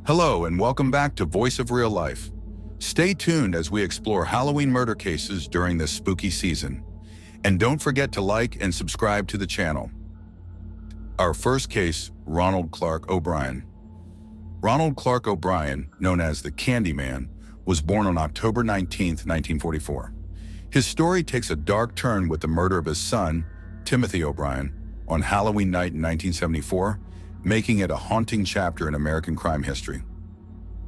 Hello and welcome back to Voice of Real Life. Stay tuned as we explore Halloween murder cases during this spooky season. And don't forget to like and subscribe to the channel. Our first case, Ronald Clark O'Bryan. Ronald Clark O'Bryan, known as the Candyman, was born on October 19, 1944. His story takes a dark turn with the murder of his son, Timothy O'Bryan, on Halloween night in 1974, making it a haunting chapter in American crime history.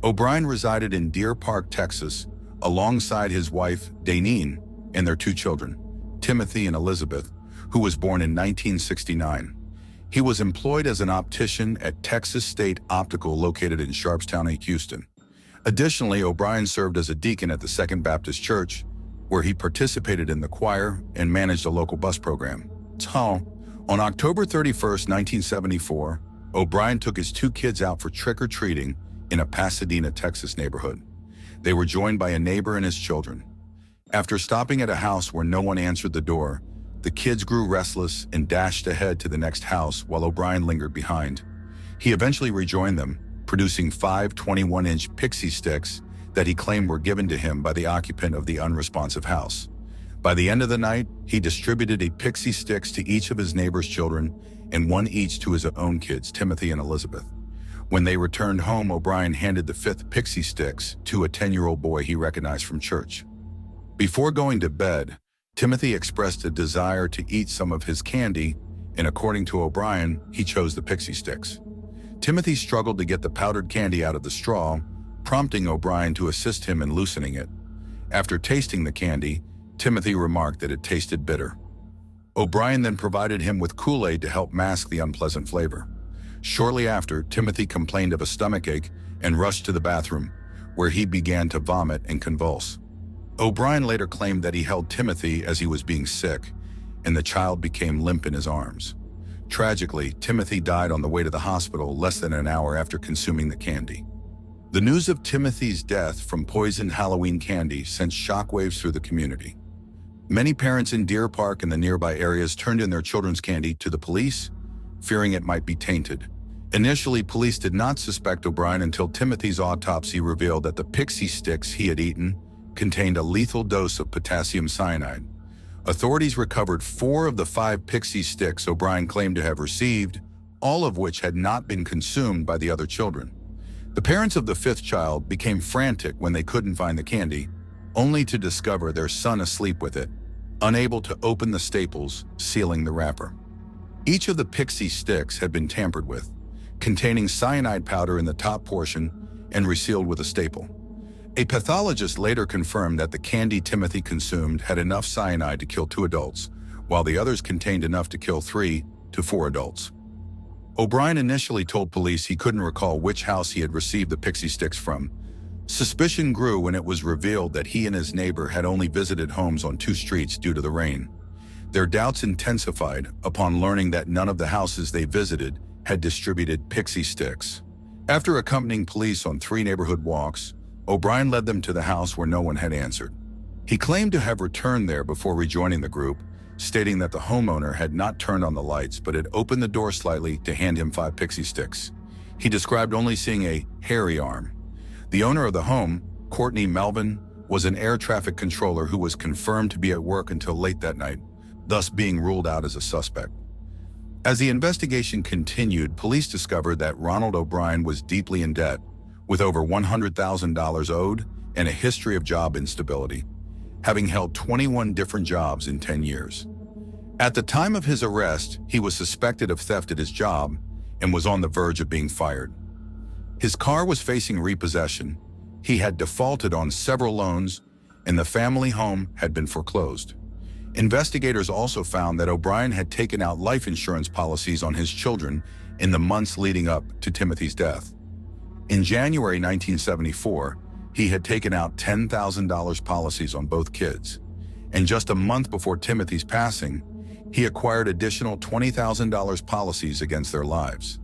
O'Bryan resided in Deer Park, Texas, alongside his wife, Daneen, and their two children, Timothy and Elizabeth, who was born in 1969. He was employed as an optician at Texas State Optical located in Sharpstown, Houston. Additionally, O'Bryan served as a deacon at the Second Baptist Church, where he participated in the choir and managed a local bus program. So, on October 31, 1974, O'Bryan took his two kids out for trick-or-treating in a Pasadena, Texas neighborhood. They were joined by a neighbor and his children. After stopping at a house where no one answered the door, the kids grew restless and dashed ahead to the next house while O'Bryan lingered behind. He eventually rejoined them, producing 5 21-inch Pixy Stix that he claimed were given to him by the occupant of the unresponsive house. By the end of the night, he distributed a Pixy Stix to each of his neighbor's children and one each to his own kids, Timothy and Elizabeth. When they returned home, O'Bryan handed the 5th Pixy Stix to a 10-year-old boy he recognized from church. Before going to bed, Timothy expressed a desire to eat some of his candy, and according to O'Bryan, he chose the Pixy Stix. Timothy struggled to get the powdered candy out of the straw, prompting O'Bryan to assist him in loosening it. After tasting the candy, Timothy remarked that it tasted bitter. O'Bryan then provided him with Kool-Aid to help mask the unpleasant flavor. Shortly after, Timothy complained of a stomachache and rushed to the bathroom, where he began to vomit and convulse. O'Bryan later claimed that he held Timothy as he was being sick, and the child became limp in his arms. Tragically, Timothy died on the way to the hospital less than an hour after consuming the candy. The news of Timothy's death from poisoned Halloween candy sent shockwaves through the community. Many parents in Deer Park and the nearby areas turned in their children's candy to the police, fearing it might be tainted. Initially, police did not suspect O'Bryan until Timothy's autopsy revealed that the Pixy Stix he had eaten contained a lethal dose of potassium cyanide. Authorities recovered 4 of the 5 Pixy Stix O'Bryan claimed to have received, all of which had not been consumed by the other children. The parents of the 5th child became frantic when they couldn't find the candy, only to discover their son asleep with it, unable to open the staples sealing the wrapper. Each of the Pixy Stix had been tampered with, containing cyanide powder in the top portion and resealed with a staple. A pathologist later confirmed that the candy Timothy consumed had enough cyanide to kill 2 adults, while the others contained enough to kill 3 to 4 adults. O'Bryan initially told police he couldn't recall which house he had received the Pixy Stix from. Suspicion grew when it was revealed that he and his neighbor had only visited homes on 2 streets due to the rain. Their doubts intensified upon learning that none of the houses they visited had distributed Pixy Stix. After accompanying police on 3 neighborhood walks, O'Bryan led them to the house where no one had answered. He claimed to have returned there before rejoining the group, stating that the homeowner had not turned on the lights but had opened the door slightly to hand him 5 Pixy Stix. He described only seeing a hairy arm. The owner of the home, Courtney Melvin, was an air traffic controller who was confirmed to be at work until late that night, thus being ruled out as a suspect. As the investigation continued, police discovered that Ronald O'Bryan was deeply in debt, with over $100,000 owed and a history of job instability, having held 21 different jobs in 10 years. At the time of his arrest, he was suspected of theft at his job and was on the verge of being fired. His car was facing repossession, he had defaulted on several loans, and the family home had been foreclosed. Investigators also found that O'Bryan had taken out life insurance policies on his children in the months leading up to Timothy's death. In January 1974, he had taken out $10,000 policies on both kids, and just a month before Timothy's passing, he acquired additional $20,000 policies against their lives.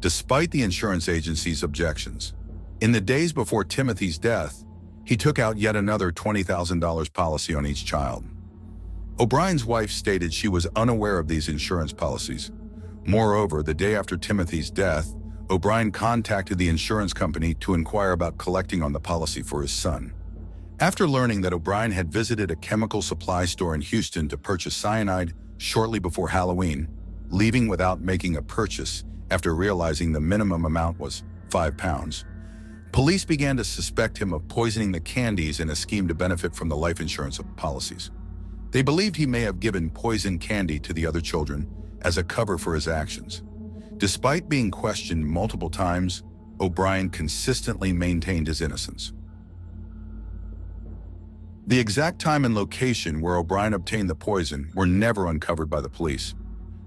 Despite the insurance agency's objections, in the days before Timothy's death, he took out yet another $20,000 policy on each child. O'Bryan's wife stated she was unaware of these insurance policies. Moreover, the day after Timothy's death, O'Bryan contacted the insurance company to inquire about collecting on the policy for his son. After learning that O'Bryan had visited a chemical supply store in Houston to purchase cyanide shortly before Halloween, leaving without making a purchase after realizing the minimum amount was 5 pounds, police began to suspect him of poisoning the candies in a scheme to benefit from the life insurance policies. They believed he may have given poisoned candy to the other children as a cover for his actions. Despite being questioned multiple times, O'Bryan consistently maintained his innocence. The exact time and location where O'Bryan obtained the poison were never uncovered by the police.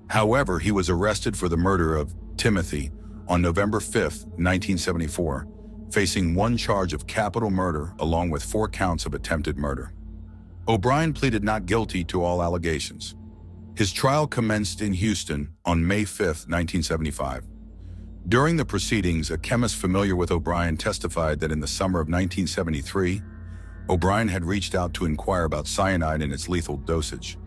However, he was arrested for the murder of Timothy on November 5, 1974, facing 1 charge of capital murder along with 4 counts of attempted murder. O'Bryan pleaded not guilty to all allegations. His trial commenced in Houston on May 5, 1975. During the proceedings, a chemist familiar with O'Bryan testified that in the summer of 1973, O'Bryan had reached out to inquire about cyanide and its lethal dosage.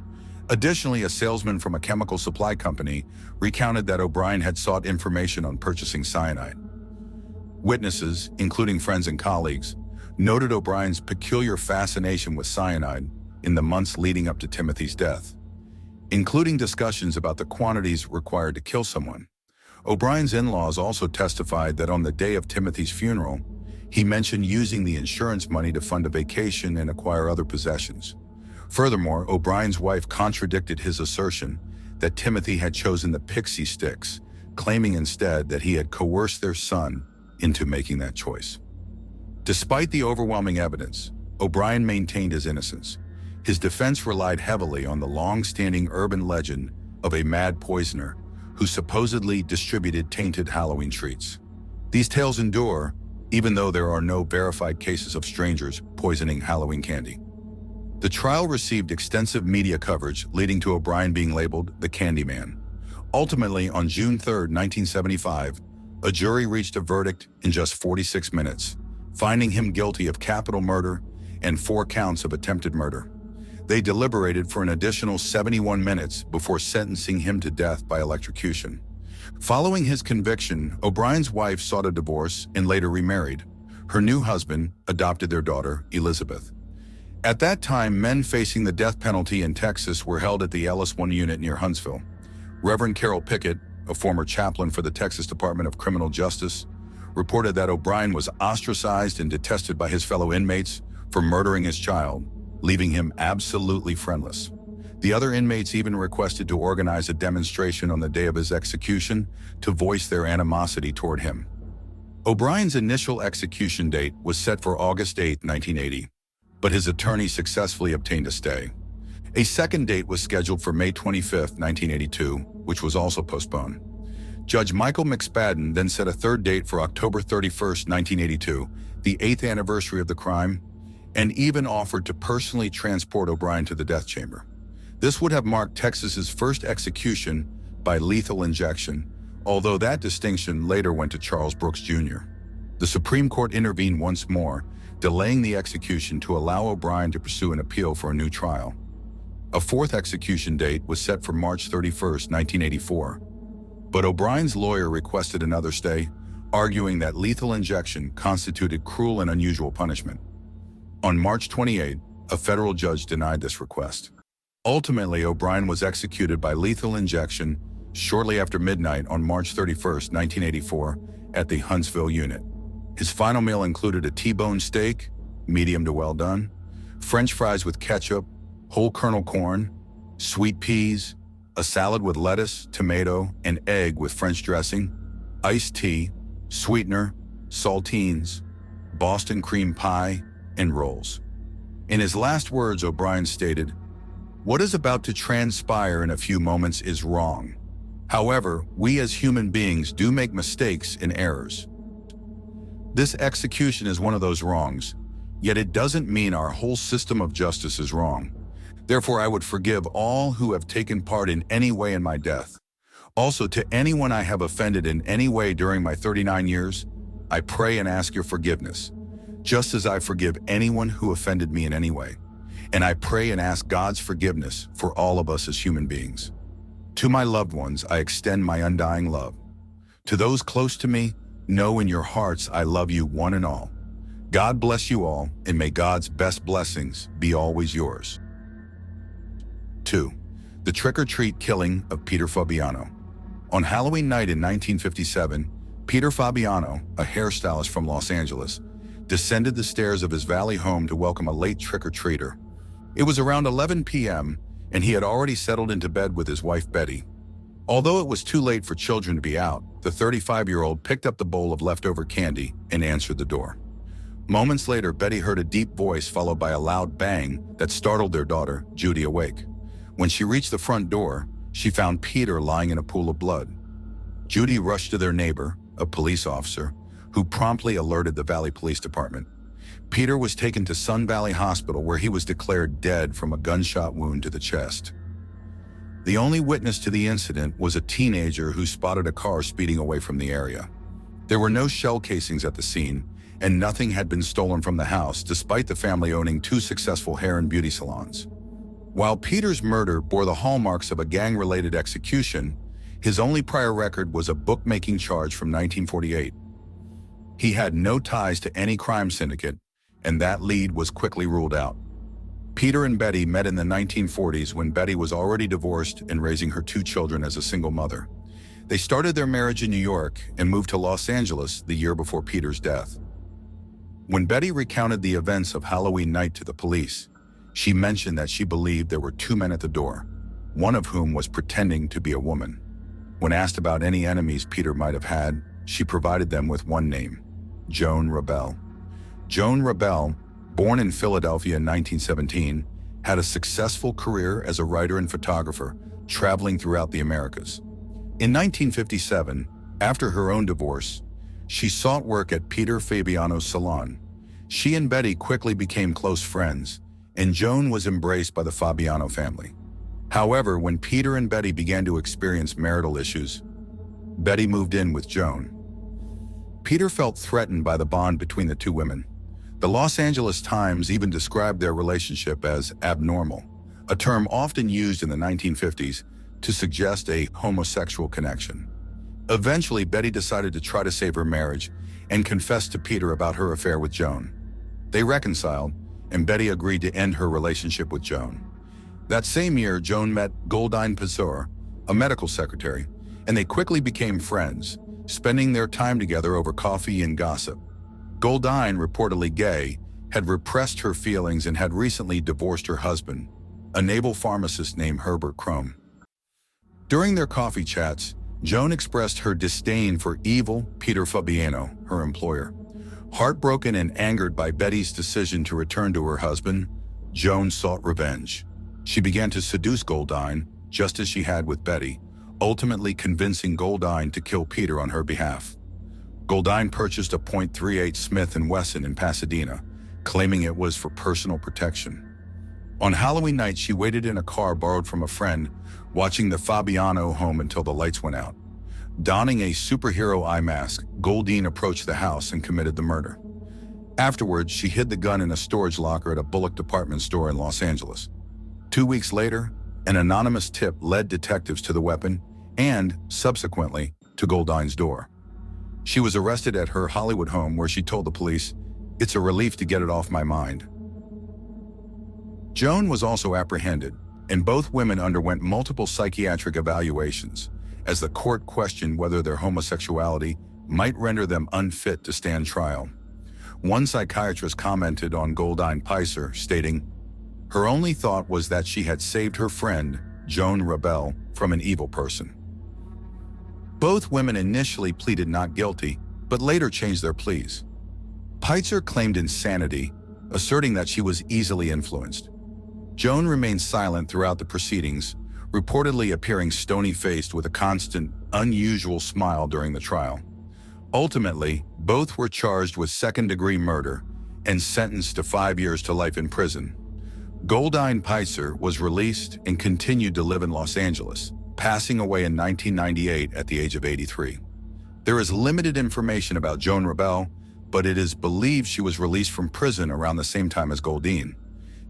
Additionally, a salesman from a chemical supply company recounted that O'Bryan had sought information on purchasing cyanide. Witnesses, including friends and colleagues, noted O'Bryan's peculiar fascination with cyanide in the months leading up to Timothy's death, including discussions about the quantities required to kill someone. O'Bryan's in-laws also testified that on the day of Timothy's funeral, he mentioned using the insurance money to fund a vacation and acquire other possessions. Furthermore, O'Bryan's wife contradicted his assertion that Timothy had chosen the Pixy Stix, claiming instead that he had coerced their son into making that choice. Despite the overwhelming evidence, O'Bryan maintained his innocence. His defense relied heavily on the long-standing urban legend of a mad poisoner who supposedly distributed tainted Halloween treats. These tales endure, even though there are no verified cases of strangers poisoning Halloween candy. The trial received extensive media coverage, leading to O'Bryan being labeled the Candyman. Ultimately, on June 3, 1975, a jury reached a verdict in just 46 minutes, finding him guilty of capital murder and 4 counts of attempted murder. They deliberated for an additional 71 minutes before sentencing him to death by electrocution. Following his conviction, O'Bryan's wife sought a divorce and later remarried. Her new husband adopted their daughter, Elizabeth. At that time, men facing the death penalty in Texas were held at the Ellis 1 unit near Huntsville. Reverend Carol Pickett, a former chaplain for the Texas Department of Criminal Justice, reported that O'Bryan was ostracized and detested by his fellow inmates for murdering his child, leaving him absolutely friendless. The other inmates even requested to organize a demonstration on the day of his execution to voice their animosity toward him. O'Bryan's initial execution date was set for August 8, 1980, but his attorney successfully obtained a stay. A second date was scheduled for May 25, 1982, which was also postponed. Judge Michael McSpadden then set a third date for October 31, 1982, the 8th anniversary of the crime, and even offered to personally transport O'Bryan to the death chamber. This would have marked Texas's first execution by lethal injection, although that distinction later went to Charles Brooks Jr. The Supreme Court intervened once more, delaying the execution to allow O'Bryan to pursue an appeal for a new trial. A fourth execution date was set for March 31, 1984, but O'Bryan's lawyer requested another stay, arguing that lethal injection constituted cruel and unusual punishment. On March 28, a federal judge denied this request. Ultimately, O'Bryan was executed by lethal injection shortly after midnight on March 31, 1984, at the Huntsville unit. His final meal included a T-bone steak, medium to well done, French fries with ketchup, whole kernel corn, sweet peas, a salad with lettuce, tomato, and egg with French dressing, iced tea, sweetener, saltines, Boston cream pie, and rolls. In his last words, O'Bryan stated, "What is about to transpire in a few moments is wrong. However, we as human beings do make mistakes and errors. This execution is one of those wrongs, yet it doesn't mean our whole system of justice is wrong. Therefore, I would forgive all who have taken part in any way in my death. Also, to anyone I have offended in any way during my 39 years, I pray and ask your forgiveness, just as I forgive anyone who offended me in any way. And I pray and ask God's forgiveness for all of us as human beings. To my loved ones, I extend my undying love. To those close to me, know in your hearts I love you one and all. God bless you all, and may God's best blessings be always yours. 2. The trick-or-treat killing of Peter Fabiano. On Halloween night in 1957, Peter Fabiano, a hairstylist from Los Angeles, descended the stairs of his Valley home to welcome a late trick-or-treater. It was around 11 p.m., and he had already settled into bed with his wife Betty. Although it was too late for children to be out, the 35-year-old picked up the bowl of leftover candy and answered the door. Moments later, Betty heard a deep voice followed by a loud bang that startled their daughter, Judy, awake. When she reached the front door, she found Peter lying in a pool of blood. Judy rushed to their neighbor, a police officer, who promptly alerted the Valley Police Department. Peter was taken to Sun Valley Hospital, where he was declared dead from a gunshot wound to the chest. The only witness to the incident was a teenager who spotted a car speeding away from the area. There were no shell casings at the scene, and nothing had been stolen from the house, despite the family owning 2 successful hair and beauty salons. While Peter's murder bore the hallmarks of a gang-related execution, his only prior record was a bookmaking charge from 1948. He had no ties to any crime syndicate, and that lead was quickly ruled out. Peter and Betty met in the 1940s when Betty was already divorced and raising her 2 children as a single mother. They started their marriage in New York and moved to Los Angeles the year before Peter's death. When Betty recounted the events of Halloween night to the police, she mentioned that she believed there were 2 men at the door, one of whom was pretending to be a woman. When asked about any enemies Peter might have had, she provided them with one name: Joan Rebel. Joan Rebel, born in Philadelphia in 1917, had a successful career as a writer and photographer, traveling throughout the Americas. In 1957, after her own divorce, she sought work at Peter Fabiano's salon. She and Betty quickly became close friends, and Joan was embraced by the Fabiano family. However, when Peter and Betty began to experience marital issues, Betty moved in with Joan. Peter felt threatened by the bond between the 2 women. The Los Angeles Times even described their relationship as abnormal, a term often used in the 1950s to suggest a homosexual connection. Eventually, Betty decided to try to save her marriage and confessed to Peter about her affair with Joan. They reconciled, and Betty agreed to end her relationship with Joan. That same year, Joan met Goldine Pizor, a medical secretary, and they quickly became friends, spending their time together over coffee and gossip. Goldine, reportedly gay, had repressed her feelings and had recently divorced her husband, a naval pharmacist named Herbert Crome. During their coffee chats, Joan expressed her disdain for evil Peter Fabiano, her employer. Heartbroken and angered by Betty's decision to return to her husband, Joan sought revenge. She began to seduce Goldine, just as she had with Betty, ultimately convincing Goldine to kill Peter on her behalf. Goldine purchased a .38 Smith & Wesson in Pasadena, claiming it was for personal protection. On Halloween night, she waited in a car borrowed from a friend, watching the Fabiano home until the lights went out. Donning a superhero eye mask, Goldine approached the house and committed the murder. Afterwards, she hid the gun in a storage locker at a Bullock department store in Los Angeles. 2 weeks later, an anonymous tip led detectives to the weapon and, subsequently, to Goldine's door. She was arrested at her Hollywood home, where she told the police, "It's a relief to get it off my mind." Joan was also apprehended, and both women underwent multiple psychiatric evaluations, as the court questioned whether their homosexuality might render them unfit to stand trial. One psychiatrist commented on Goldine Pizor, stating, "Her only thought was that she had saved her friend, Joan Rebel, from an evil person." Both women initially pleaded not guilty, but later changed their pleas. Pizor claimed insanity, asserting that she was easily influenced. Joan remained silent throughout the proceedings, reportedly appearing stony-faced with a constant, unusual smile during the trial. Ultimately, both were charged with second-degree murder and sentenced to 5 years to life in prison. Goldine Pizor was released and continued to live in Los Angeles, passing away in 1998 at the age of 83. There is limited information about Joan Rebel, but it is believed she was released from prison around the same time as Goldine.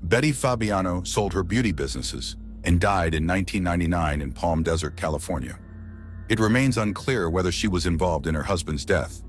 Betty Fabiano sold her beauty businesses and died in 1999 in Palm Desert, California. It remains unclear whether she was involved in her husband's death.